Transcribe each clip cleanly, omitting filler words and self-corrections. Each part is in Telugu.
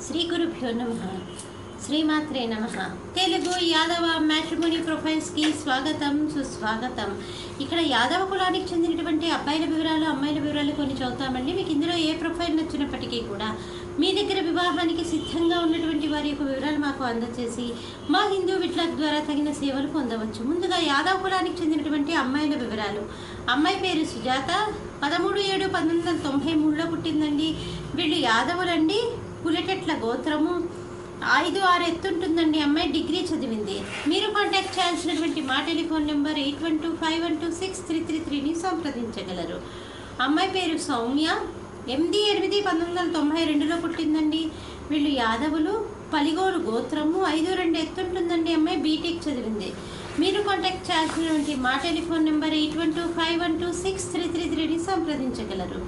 శ్రీ గురుభ్యో నమః. శ్రీమాత్రే నమః. తెలుగు యాదవ మ్యాట్రిమోనీ ప్రొఫైల్స్కి స్వాగతం, సుస్వాగతం. ఇక్కడ యాదవ కులానికి చెందినటువంటి అబ్బాయిల వివరాలు, అమ్మాయిల వివరాలు కొన్ని చదువుతామండి. మీకు ఇందులో ఏ ప్రొఫైల్ నచ్చినప్పటికీ కూడా మీ దగ్గర వివాహానికి సిద్ధంగా ఉన్నటువంటి వారి యొక్క వివరాలు మాకు అందజేసి మా హిందూ విట్లాగ్ ద్వారా తగిన సేవలు పొందవచ్చు. ముందుగా యాదవ కులానికి చెందినటువంటి అమ్మాయిల వివరాలు. అమ్మాయి పేరు సుజాత, 13/7/1993లో పుట్టిందండి. వీళ్ళు యాదవులండి. పులిటెట్ల గోత్రము, 5-6 ఎత్తుంటుందండి. అమ్మాయి డిగ్రీ చదివింది. మీరు కాంటాక్ట్ చేయాల్సినటువంటి మా టెలిఫోన్ నెంబర్ 8125126333ని సంప్రదించగలరు. అమ్మాయి పేరు సౌమ్య, 8/8/1992లో పుట్టిందండి. వీళ్ళు యాదవులు, పలిగోలు గోత్రము, 5-2 ఎత్తుంటుందండి. అమ్మాయి బీటెక్ చదివింది. మీరు కాంటాక్ట్ చేయాల్సినటువంటి మా టెలిఫోన్ నెంబర్ 8125126333ని సంప్రదించగలరు.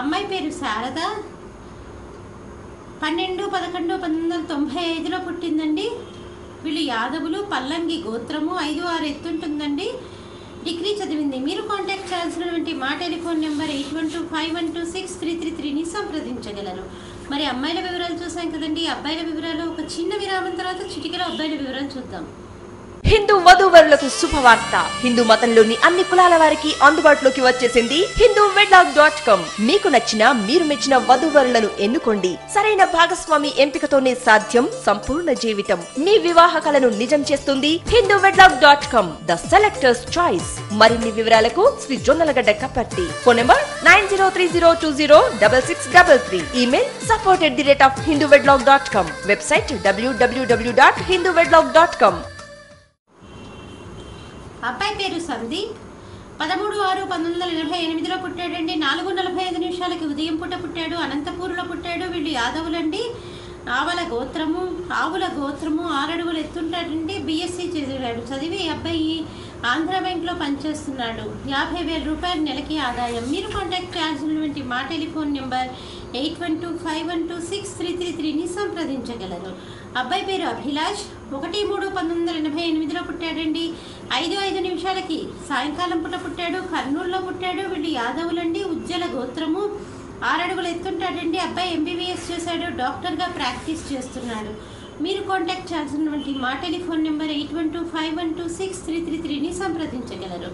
అమ్మాయి పేరు శారద, 12/11/1995లో పుట్టిందండి. వీళ్ళు యాదవులు, పల్లంగి గోత్రము, 5-6 ఎత్తుంటుందండి. డిగ్రీ చదివింది. మీరు కాంటాక్ట్ చేయాల్సినటువంటి మా టెలిఫోన్ నెంబర్ 8125126333ని సంప్రదించగలరు. మరి అమ్మాయిల వివరాలు చూసాం కదండి. అబ్బాయిల వివరాలు ఒక చిన్న విరామం తర్వాత చిటికలో అబ్బాయిల వివరాలు చూద్దాం. హిందూ వధూవరులకు శుభవార్త. హిందూ మతంలోని అన్ని కులాల వారికి అందుబాటులోకి వచ్చేసింది hinduwedlog.com. మీకు నచ్చిన, మీరు మెచ్చిన వధూవరులను ఎన్నుకోండి. సరైన భాగస్వామి ఎంపికతోనే సాధ్యం సంపూర్ణ జీవితం. మీ వివాహ కలను నిజం చేస్తుంది hinduwedlog.com, ద సెలెక్టర్స్ చాయిస్. మరిన్ని వివరాలకు Shri Jonnalagadda Kaparthi. Phone number 9030206633. Email support@hinduwedlog.com. Website www.hinduwedlog.com. అబ్బాయి పేరు సందీప్, 13/6/1988లో పుట్టాడండి. 4:45 ఉదయం పూట పుట్టాడు. అనంతపూర్లో పుట్టాడు. వీళ్ళు యాదవులండి. ఆవుల గోత్రము, 6 అడుగులు ఎత్తుంటాడండి. బీఎస్సీ చదివాడు. చదివి అబ్బాయి ఆంధ్ర బ్యాంక్లో పనిచేస్తున్నాడు. 50,000 రూపాయలు నెలకి ఆదాయం. మీరు కాంటాక్ట్ చేయాల్సినటువంటి మా టెలిఫోన్ నెంబర్ 8125126333ని సంప్రదించగలరు. అబ్బాయి పేరు అభిలాష్, 1/3/1988లో పుట్టాడండి. 5:05 సాయంకాలం పూట పుట్టాడు. కర్నూలులో పుట్టాడు. వీళ్ళు యాదవులండి. ఉజ్జల గోత్రము, 6 అడుగులు ఎత్తుంటాడండి. అబ్బాయి ఎంబీబీఎస్ చేశాడు. డాక్టర్గా ప్రాక్టీస్ చేస్తున్నాడు. మీరు కాంటాక్ట్ చేయాల్సినటువంటి మా టెలిఫోన్ నెంబర్ 8125126333ని సంప్రదించగలరు.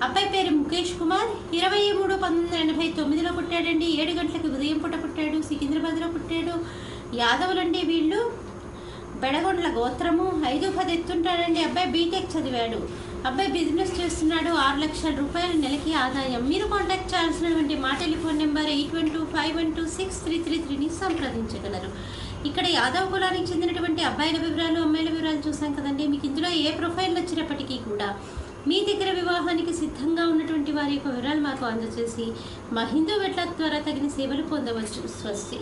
అబ్బాయి పేరు ముఖేష్ కుమార్, 23/1989లో పుట్టాడండి. 7 గంటలకు ఉదయం పూట పుట్టాడు. సికింద్రాబాద్లో పుట్టాడు. యాదవులండి. వీళ్ళు బెడగొండ్ల గోత్రము, 5-10 ఎత్తుంటాడండి. అబ్బాయి బీటెక్ చదివాడు. అబ్బాయి బిజినెస్ చేస్తున్నాడు. 6 లక్షల రూపాయలు నెలకి ఆదాయం. మీరు కాంటాక్ట్ చేయాల్సినటువంటి మా టెలిఫోన్ నెంబర్ 8125126333ని సంప్రదించగలరు. ఇక్కడ యాదవ కులానికి చెందినటువంటి అబ్బాయిల వివరాలు, అమ్మాయిల వివరాలు చూసాం కదండి. మీకు ఇందులో ఏ ప్రొఫైల్ నచ్చినప్పటికీ కూడా మీ దగ్గర వివాహానికి సిద్ధంగా ఉన్నటువంటి వారి యొక్క వివరాలు మాకు అందజేసి మా హిందూ విట్లాగ్ ద్వారా తగిన సేవలు పొందవచ్చు. స్వస్తి.